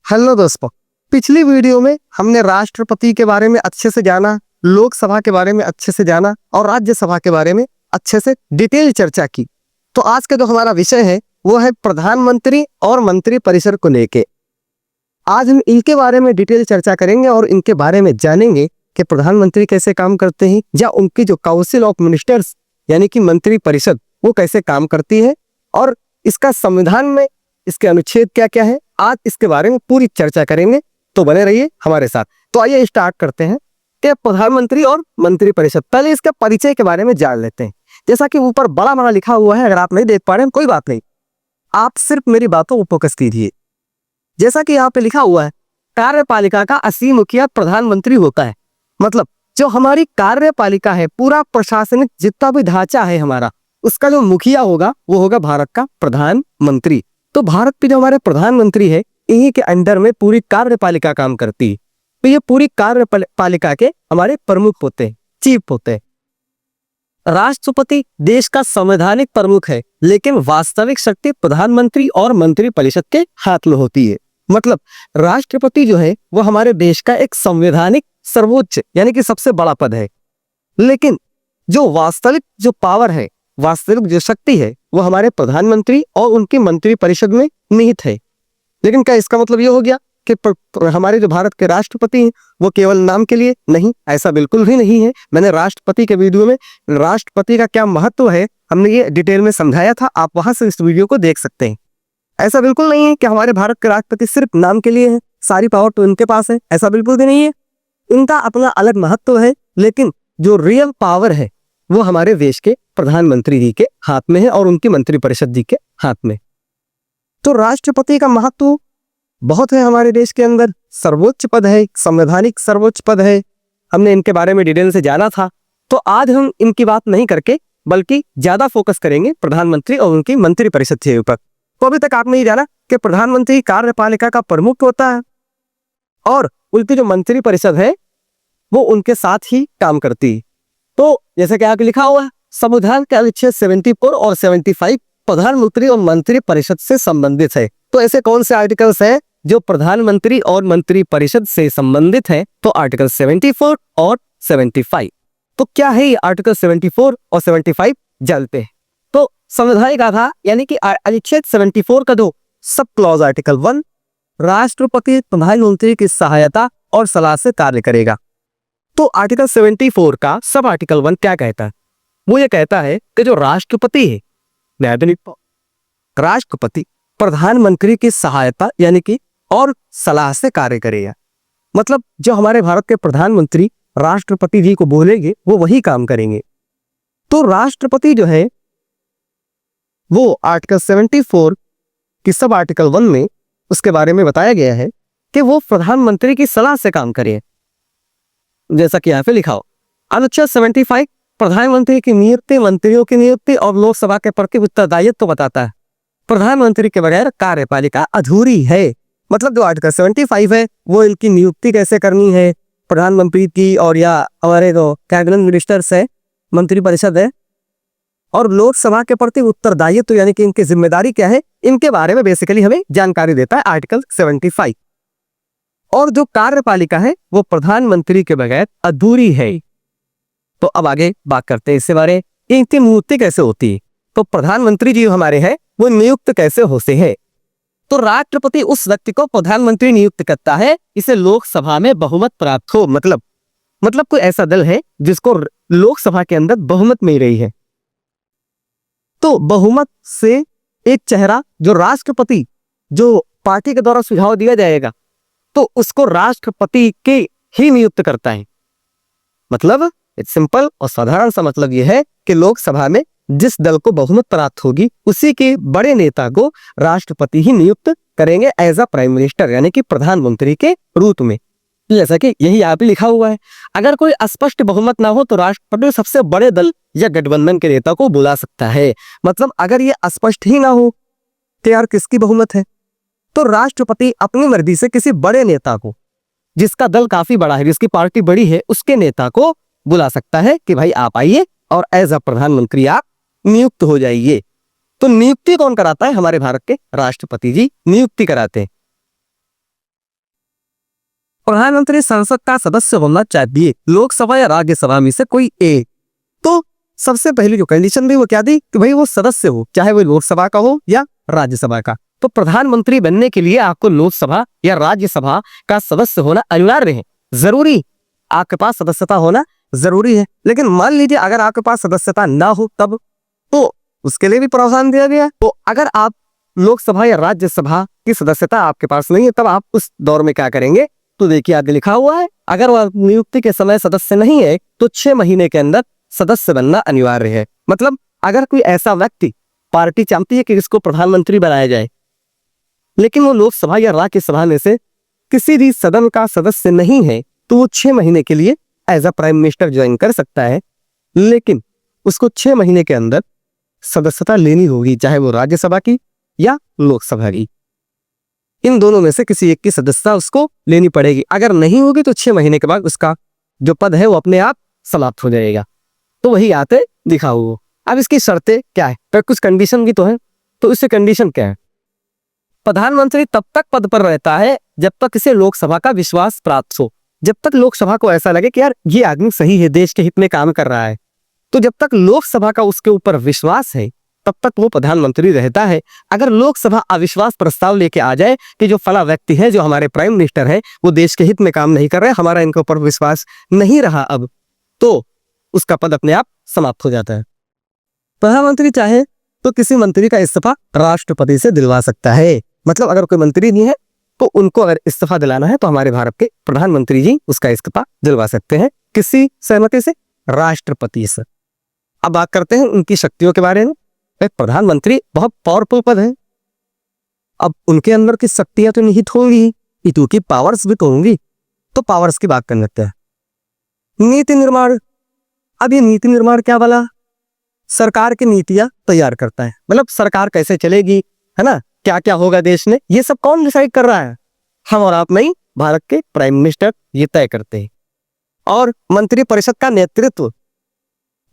Hello दोस्तों, पिछली video में हमने राष्ट्रपति के बारे में अच्छे से जाना, लोकसभा के बारे में अच्छे से जाना और राज्यसभा के बारे में अच्छे से डिटेल चर्चा की। तो आज का जो हमारा विषय है वो है प्रधानमंत्री और मंत्री परिषद को लेके। आज हम इनके बारे में डिटेल चर्चा करेंगे और इनके बारे में जानेंगे कि प्रधानमंत्री कैसे काम करते हैं या उनकी जो काउंसिल ऑफ मिनिस्टर्स यानी कि मंत्री परिषद वो कैसे काम करती है और इसका संविधान में इसके अनुच्छेद क्या क्या है। आज इसके बारे में पूरी चर्चा करेंगे, तो बने रहिए हमारे साथ। तो आइए स्टार्ट करते हैं कि प्रधानमंत्री और मंत्री परिषद। पहले इसके परिचय के बारे में जान लेते हैं। जैसा कि ऊपर बड़ा बड़ा लिखा हुआ है, अगर आप नहीं देख पा रहे हैं कोई बात नहीं, आप सिर्फ मेरी बातों को फोकस कीजिए। जैसा कि यहाँ पे लिखा हुआ है, कार्यपालिका का असली मुखिया प्रधानमंत्री होता है। मतलब जो हमारी कार्यपालिका है, पूरा प्रशासनिक जितना भी ढांचा है हमारा, उसका जो मुखिया होगा वो होगा भारत का प्रधानमंत्री। तो भारत के जो हमारे प्रधानमंत्री है, इन्हीं के अंडर में पूरी कार्यपालिका काम करती है। तो ये पूरी कार्यपालिका के हमारे प्रमुख होते हैं, चीफ होते हैं। राष्ट्रपति देश का संवैधानिक प्रमुख है, लेकिन वास्तविक शक्ति प्रधानमंत्री और मंत्री परिषद के हाथ में होती है। मतलब राष्ट्रपति जो है वो हमारे देश का एक संवैधानिक सर्वोच्च यानी कि सबसे बड़ा पद है, लेकिन जो वास्तविक जो पावर है, वास्तविक जो शक्ति है, वो हमारे प्रधानमंत्री और उनकी मंत्री परिषद में निहित है। लेकिन क्या इसका मतलब ये हो गया कि हमारे जो भारत के राष्ट्रपति हैं वो केवल नाम के लिए? नहीं, ऐसा बिल्कुल भी नहीं है। मैंने राष्ट्रपति के वीडियो में राष्ट्रपति का क्या महत्व है हमने ये डिटेल में समझाया था, आप वहां से इस वीडियो को देख सकते हैं। ऐसा बिल्कुल नहीं है कि हमारे भारत के राष्ट्रपति सिर्फ नाम के लिए है, सारी पावर तो इनके पास है, ऐसा बिल्कुल भी नहीं है। इनका अपना अलग महत्व है, लेकिन जो रियल पावर है वो हमारे देश के प्रधानमंत्री जी के हाथ में है और उनकी मंत्री परिषद जी के हाथ में। तो राष्ट्रपति का महत्व बहुत है हमारे देश के अंदर, सर्वोच्च पद है, संवैधानिक सर्वोच्च पद है। हमने इनके बारे में डिटेल से जाना था, तो आज हम इनकी बात नहीं करके बल्कि ज्यादा फोकस करेंगे प्रधानमंत्री और उनकी मंत्री परिषद के ऊपर। तो अभी तक आपने ये जाना कि प्रधानमंत्री कार्यपालिका का प्रमुख होता है और उनकी जो मंत्री परिषद है वो उनके साथ ही काम करती है। तो जैसे कि आगे लिखा हुआ है, संविधान के अनुच्छेद 74 और 75 प्रधानमंत्री और मंत्री परिषद से संबंधित है। तो ऐसे कौन से आर्टिकल्स हैं जो प्रधानमंत्री और मंत्री परिषद से संबंधित हैं? तो आर्टिकल 74 और 75। तो क्या है ये आर्टिकल 74 और 75? जानते हैं। तो संवैधानिक आधार यानी कि अनुच्छेद 74 का दो सब क्लॉज आर्टिकल 1, राष्ट्रपति प्रधानमंत्री की सहायता और सलाह से कार्य करेगा। तो आर्टिकल 74 का सब आर्टिकल 1 क्या कहता है? वो ये कहता है कि जो राष्ट्रपति है, राष्ट्रपति प्रधानमंत्री की सहायता यानी कि और सलाह से कार्य करेगा। मतलब जो हमारे भारत के प्रधानमंत्री राष्ट्रपति जी को बोलेंगे वो वही काम करेंगे। तो राष्ट्रपति जो है वो आर्टिकल 74 की सब आर्टिकल 1 में उसके बारे में बताया गया है कि वो प्रधानमंत्री की सलाह से काम करे। जैसा कि यहाँ पे लिखा हो, अनुच्छेद 75 प्रधानमंत्री की नियुक्ति, मंत्रियों की नियुक्ति और लोकसभा के प्रति उत्तरदायित्व तो बताता है। प्रधानमंत्री के बगैर कार्यपालिका अधूरी है। मतलब जो आर्टिकल 75 है वो इनकी नियुक्ति कैसे करनी है प्रधानमंत्री की, और या हमारे जो कैबिनेट मिनिस्टर्स है, मंत्री परिषद है, और लोकसभा के प्रति उत्तरदायित्व तो यानी कि इनकी जिम्मेदारी क्या है, इनके बारे में बेसिकली हमें जानकारी देता है आर्टिकल 75। और जो कार्यपालिका है वो प्रधानमंत्री के बगैर अधूरी है। तो अब आगे बात करते हैं इससे बारे, इनकी नियुक्ति कैसे होती है। तो प्रधानमंत्री जी हमारे हैं वो नियुक्त कैसे होते हैं? तो राष्ट्रपति उस व्यक्ति को प्रधानमंत्री नियुक्त करता है इसे लोकसभा में बहुमत प्राप्त हो। मतलब कोई ऐसा दल है जिसको लोकसभा के अंदर बहुमत मिल रही है, तो बहुमत से एक चेहरा जो राष्ट्रपति जो पार्टी के द्वारा सुझाव दिया जाएगा तो उसको राष्ट्रपति के ही नियुक्त करता है। मतलब सिंपल और साधारण सा मतलब यह है कि लोकसभा में जिस दल को बहुमत प्राप्त होगी उसी के बड़े नेता को राष्ट्रपति ही नियुक्त करेंगे एज अ प्राइम मिनिस्टर यानी कि प्रधानमंत्री के रूप में। जैसा कि यही यहाँ पे लिखा हुआ है, अगर कोई स्पष्ट बहुमत ना हो तो राष्ट्रपति सबसे बड़े दल या गठबंधन के नेता को बुला सकता है। मतलब अगर ये स्पष्ट ही ना हो कि यार किसकी बहुमत है, तो राष्ट्रपति अपनी मर्जी से किसी बड़े नेता को, जिसका दल काफी बड़ा है, जिसकी पार्टी बड़ी है, उसके नेता को बुला सकता है कि भाई आप आइए और एज अ प्रधानमंत्री आप नियुक्त हो जाइए। तो नियुक्ति कौन कराता है? हमारे भारत के राष्ट्रपति जी नियुक्ति कराते हैं। प्रधानमंत्री संसद का सदस्य होना चाहिए, लोकसभा या राज्यसभा में से कोई एक। तो सबसे पहली जो कंडीशन थी वो क्या थी कि भाई वो सदस्य हो, चाहे वो लोकसभा का हो या राज्यसभा का। तो प्रधानमंत्री बनने के लिए आपको लोकसभा या राज्यसभा का सदस्य होना अनिवार्य है, जरूरी, आपके पास सदस्यता होना जरूरी है। लेकिन मान लीजिए अगर आपके पास सदस्यता ना हो तब, तो उसके लिए भी प्रावधान दिया गया। तो अगर आप लोकसभा या राज्यसभा की सदस्यता आपके पास नहीं है तब आप उस दौर में क्या करेंगे, तो देखिए आगे लिखा हुआ है, अगर वह नियुक्ति के समय सदस्य नहीं है तो 6 महीने के अंदर सदस्य बनना अनिवार्य है। मतलब अगर कोई ऐसा व्यक्ति, पार्टी चाहती है कि इसको प्रधानमंत्री बनाया जाए, लेकिन वो लोकसभा या राज्यसभा में से किसी भी सदन का सदस्य नहीं है, तो वो 6 महीने के लिए as a prime minister join कर सकता है। लेकिन उसको 6 महीने के अंदर सदस्यता लेनी होगी, चाहे वो राज्यसभा की या लोकसभा की। इन दोनों में से किसी एक की सदस्यता उसको लेनी पड़ेगी। अगर नहीं होगी तो 6 महीने के बाद उसका जो पद है वो अपने आप समाप्त हो जाएगा। तो वही आते दिखा हुआ। अब इसकी शर्तें क्या है, तो कुछ कंडीशन भी तो है। तो इससे कंडीशन क्या है, प्रधानमंत्री तब तक पद पर रहता है जब तक इसे लोकसभा का विश्वास प्राप्त हो। जब तक लोकसभा को ऐसा लगे कि यार ये आदमी सही है, देश के हित में काम कर रहा है, तो जब तक लोकसभा का उसके ऊपर विश्वास है तब तक वो प्रधानमंत्री रहता है। अगर लोकसभा अविश्वास प्रस्ताव लेके आ जाए कि जो फला व्यक्ति है, जो हमारे प्राइम मिनिस्टर है, वो देश के हित में काम नहीं कर रहे, हमारा इनके ऊपर विश्वास नहीं रहा अब, तो उसका पद अपने आप समाप्त हो जाता है। प्रधानमंत्री चाहे तो किसी मंत्री का इस्तीफा राष्ट्रपति से दिलवा सकता है। मतलब अगर कोई मंत्री नहीं है तो उनको अगर इस्तीफा दिलाना है तो हमारे भारत के प्रधानमंत्री जी उसका इस्तीफा दिलवा सकते हैं, किसी सहमति से, राष्ट्रपति से। अब बात करते हैं उनकी शक्तियों के बारे में। एक प्रधानमंत्री बहुत पावरफुल पद है, अब उनके अंदर की शक्तियां तो निहित होंगी, इनकी पावर्स भी तो होंगी। तो पावर्स की बात कर लेते हैं। नीति निर्माण। अब ये नीति निर्माण क्या वाला, सरकार की नीतियां तैयार करता है, मतलब सरकार कैसे चलेगी, है ना, क्या क्या होगा देश में, ये सब कौन डिसाइड कर रहा है, हम और आप नहीं, भारत के प्राइम मिनिस्टर ये तय करते हैं। और मंत्री परिषद का नेतृत्व,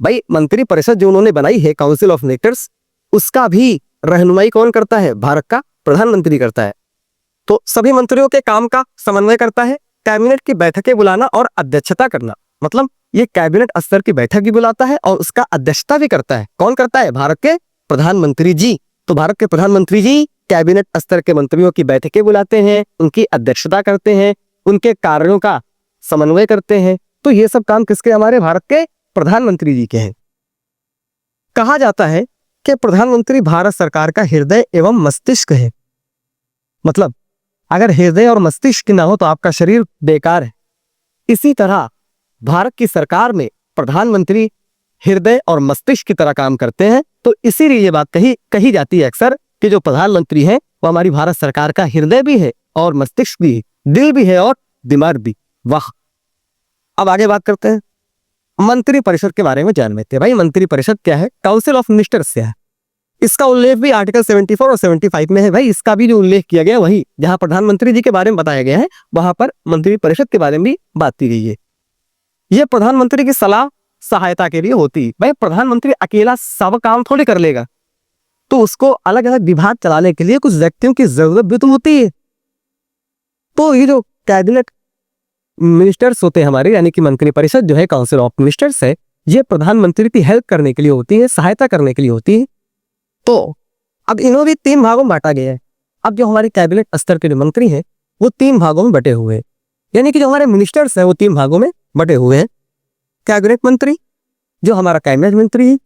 भाई मंत्री परिषद जो उन्होंने बनाई है, काउंसिल ऑफ मिनिस्टर्स, उसका भी रहनुमाई कौन करता है, भारत का प्रधानमंत्री करता है। तो सभी मंत्रियों के काम का समन्वय करता है, कैबिनेट की बैठकें बुलाना और अध्यक्षता करना, मतलब ये कैबिनेट स्तर की बैठक भी बुलाता है और उसका अध्यक्षता भी करता है। कौन करता है, भारत के प्रधानमंत्री जी। तो भारत के प्रधानमंत्री जी कैबिनेट स्तर के मंत्रियों की बैठकें बुलाते हैं, उनकी अध्यक्षता करते हैं, उनके कार्यों का समन्वय करते हैं। तो ये सब काम किसके, हमारे भारत के प्रधानमंत्री जी के हैं। कहा जाता है कि प्रधानमंत्री भारत सरकार का हृदय एवं मस्तिष्क है। मतलब अगर हृदय और मस्तिष्क ना हो तो आपका शरीर बेकार है। इसी तरह भारत की सरकार में प्रधानमंत्री हृदय और मस्तिष्क की तरह काम करते हैं। तो इसीलिए ये बात कही जाती है अक्सर कि जो प्रधानमंत्री है वो हमारी भारत सरकार का हृदय भी है और मस्तिष्क भी है, दिल भी है और दिमाग भी। वाह। अब आगे बात करते हैं मंत्री परिषद के बारे में जान लेते हैं। भाई मंत्री परिषद क्या है, काउंसिल ऑफ मिनिस्टर्स क्या है, इसका उल्लेख भी आर्टिकल 74 और 75 में है। भाई इसका भी जो उल्लेख किया गया वही जहां प्रधानमंत्री जी के बारे में बताया गया है वहां पर मंत्री परिषद के बारे में भी बात की गई है। यह प्रधानमंत्री की सलाह सहायता के लिए होती है। भाई प्रधानमंत्री अकेला सब काम थोड़ी कर लेगा, तो उसको अलग अलग विभाग चलाने के लिए कुछ व्यक्तियों की जरूरत भी तो होती है। तो ये जो कैबिनेट मिनिस्टर्स होते हैं हमारे, यानी कि मंत्री परिषद जो है, काउंसिल ऑफ मिनिस्टर्स है, ये प्रधानमंत्री की हेल्प करने के लिए होती है, सहायता करने के लिए होती है। तो अब इन्हों भी 3 भागों में बांटा गया है। अब जो हमारे कैबिनेट स्तर के जो मंत्री हैं वो 3 भागों में बटे हुए हैं, यानी कि जो हमारे मिनिस्टर्स हैं वो 3 भागों में बटे हुए हैं। कैबिनेट मंत्री जो हमारा कैबिनेट मंत्री है,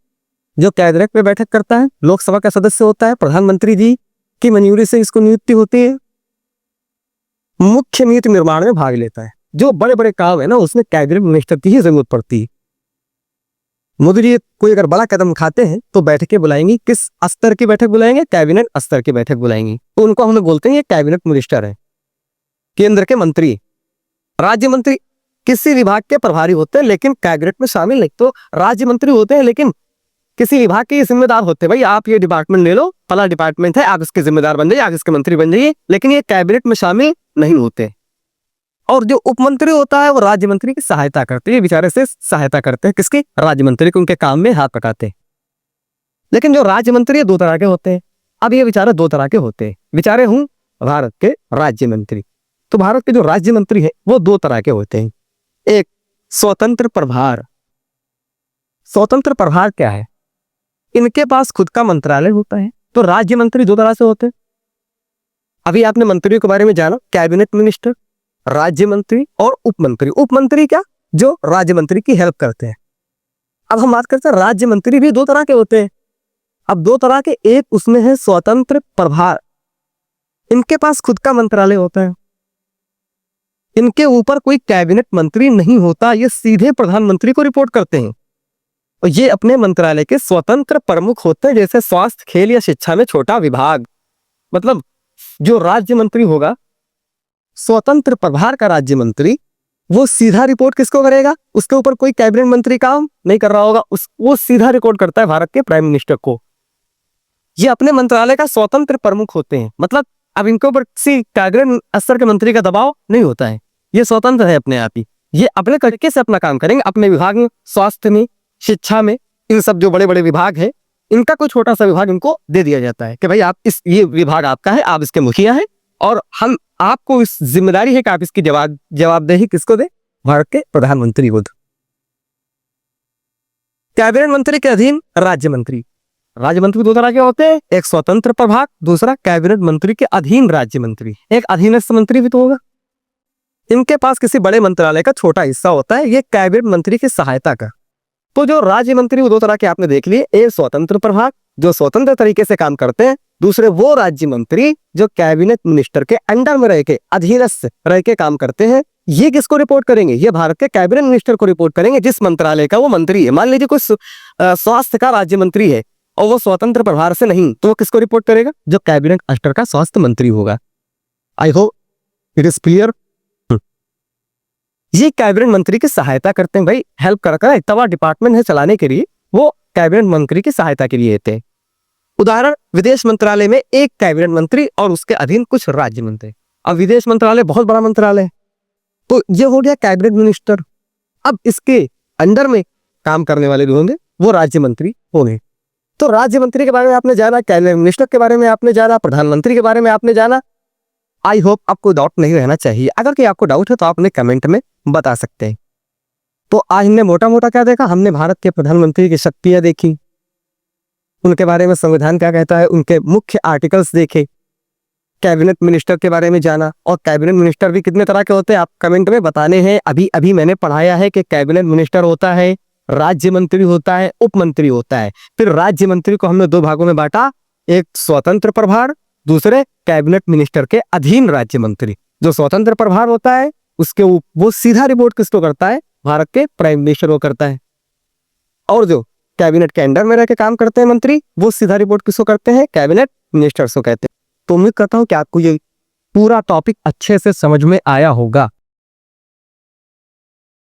जो कैबिनेट में बैठक करता है, लोकसभा का सदस्य होता है, प्रधानमंत्री जी की मंजूरी से इसको नियुक्ति होती है। मुख्य नीति निर्माण में भाग लेता है, जो बड़े बड़े काम है ना उसमें कैबिनेट मिनिस्टर की ही जरूरत पड़ती है। मोदी जी कोई अगर बड़ा कदम उठाते हैं तो बैठकें बुलाएंगी, किस स्तर की बैठक बुलाएंगे, कैबिनेट स्तर की बैठक बुलाएंगी। तो उनको हम लोग बोलते हैं ये कैबिनेट मिनिस्टर है, केंद्र के मंत्री। राज्य मंत्री किसी विभाग के प्रभारी होते हैं लेकिन कैबिनेट में शामिल नहीं। तो राज्य मंत्री होते हैं लेकिन किसी विभाग के जिम्मेदार होते हैं। भाई आप ये डिपार्टमेंट ले लो, फला डिपार्टमेंट है, आप इसके जिम्मेदार बन जाइए, आप इसके मंत्री बन जाइए, लेकिन ये कैबिनेट में शामिल नहीं होते। और जो उपमंत्री होता है वो राज्य मंत्री की सहायता करते हैं, बेचारे से सहायता करते हैं, किसके, राज्य मंत्री को, उनके काम में हाथ पकाते हैं। लेकिन जो राज्य मंत्री 2 तरह के होते हैं। अब ये बेचारे 2 तरह के होते हैं, बेचारे हूं भारत के राज्य मंत्री। तो भारत के जो राज्य मंत्री हैं वो दो तरह के होते हैं। एक स्वतंत्र प्रभार। स्वतंत्र प्रभार क्या है? इनके पास खुद का मंत्रालय होता है। तो राज्य मंत्री दो तरह से होते हैं। अभी आपने मंत्रियों के बारे में जाना, कैबिनेट मिनिस्टर, राज्य मंत्री और उपमंत्री। उपमंत्री क्या? जो राज्य मंत्री की हेल्प करते हैं। अब हम बात करते हैं राज्य मंत्री भी दो तरह के होते हैं। अब दो तरह के, एक उसमें है स्वतंत्र प्रभार। इनके पास खुद का मंत्रालय होता है, इनके ऊपर कोई कैबिनेट मंत्री नहीं होता, ये सीधे प्रधानमंत्री को रिपोर्ट करते हैं और ये अपने मंत्रालय के स्वतंत्र प्रमुख होते हैं। जैसे स्वास्थ्य, खेल या शिक्षा में छोटा विभाग। मतलब जो राज्य मंत्री होगा, स्वतंत्र प्रभार का राज्य मंत्री, वो सीधा रिपोर्ट किसको करेगा? उसके ऊपर कोई कैबिनेट मंत्री काम नहीं कर रहा होगा, वो सीधा रिपोर्ट करता है भारत के प्राइम मिनिस्टर को। ये अपने मंत्रालय का स्वतंत्र प्रमुख होते हैं। मतलब अब इनके ऊपर किसी कैबिनेट स्तर के मंत्री का दबाव नहीं होता है, ये स्वतंत्र है अपने आप ही। ये अपने तरीके से अपना काम करेंगे। अपने विभाग में, स्वास्थ्य में, शिक्षा में, इन सब जो बड़े बड़े विभाग है, इनका कोई छोटा सा विभाग इनको दे दिया जाता है कि भाई आप ये विभाग आपका है, आप इसके मुखिया हैं और हम आपको इस जिम्मेदारी है कि आप इसकी जवाबदेही किसको दे? भारत के प्रधानमंत्री को। कैबिनेट मंत्री के अधीन राज्य मंत्री। राज्य मंत्री दो तरह के होते हैं, एक स्वतंत्र प्रभार, दूसरा कैबिनेट मंत्री के अधीन राज्य मंत्री। एक अधीनस्थ मंत्री भी तो होगा। इनके पास किसी बड़े मंत्रालय का छोटा हिस्सा होता है, ये कैबिनेट मंत्री की सहायता का। तो जो राज्य मंत्री वो दो तरह के आपने देख लिए, एक स्वतंत्र प्रभार जो स्वतंत्र तरीके से काम करते हैं, दूसरे वो राज्य मंत्री जो कैबिनेट मिनिस्टर के अंडर में रह के, अधीनस्थ रह के काम करते हैं। ये किसको रिपोर्ट करेंगे? ये भारत के कैबिनेट मिनिस्टर को रिपोर्ट करेंगे, जिस मंत्रालय का वो मंत्री है। मान लीजिए कोई स्वास्थ्य का राज्य मंत्री है और वो स्वतंत्र प्रभार से नहीं, तो वो किसको रिपोर्ट करेगा? जो कैबिनेट स्तर का स्वास्थ्य मंत्री होगा। I hope it is clear. ये कैबिनेट मंत्री की सहायता करते हैं, भाई हेल्प कर इतना बड़ा डिपार्टमेंट है चलाने के लिए, वो कैबिनेट मंत्री की सहायता के लिए देते हैं। उदाहरण, विदेश मंत्रालय में एक कैबिनेट मंत्री और उसके अधीन कुछ राज्य मंत्री। अब विदेश मंत्रालय बहुत बड़ा मंत्रालय है, तो ये हो गया कैबिनेट मिनिस्टर। अब इसके अंडर में काम करने वाले जो होंगे वो राज्य मंत्री होंगे। तो राज्य मंत्री के बारे में आपने जाना, कैबिनेट मिनिस्टर के बारे में आपने जाना, प्रधानमंत्री के बारे में आपने जाना। आई होप आपको डाउट नहीं रहना चाहिए। अगर कि आपको डाउट है तो आपने कमेंट में बता सकते हैं। तो आज हमने मोटा मोटा क्या देखा? हमने भारत के प्रधानमंत्री की शक्तियां देखी, उनके बारे में संविधान क्या कहता है, उनके मुख्य आर्टिकल्स देखे, कैबिनेट मिनिस्टर के बारे में जाना। और कैबिनेट मिनिस्टर भी कितने तरह के होते हैं आप कमेंट में बताने हैं। अभी अभी मैंने पढ़ाया है कि कैबिनेट मिनिस्टर होता है, राज्य मंत्री होता है, उप मंत्री होता है। फिर राज्य मंत्री को हमने दो भागों में बांटा, एक स्वतंत्र प्रभार, दूसरे कैबिनेट मिनिस्टर के अधीन राज्य मंत्री। जो स्वतंत्र प्रभार होता है उसके वो सीधा रिपोर्ट किसको करता है? भारत के प्राइम मिनिस्टर को करता है। और जो कैबिनेट के अंडर में रह के काम करते हैं मंत्री, वो सीधा रिपोर्ट किसको करते हैं? कैबिनेट मिनिस्टर को कहते हैं। तो उम्मीद करता हूं कि आपको ये पूरा टॉपिक अच्छे से समझ में आया होगा।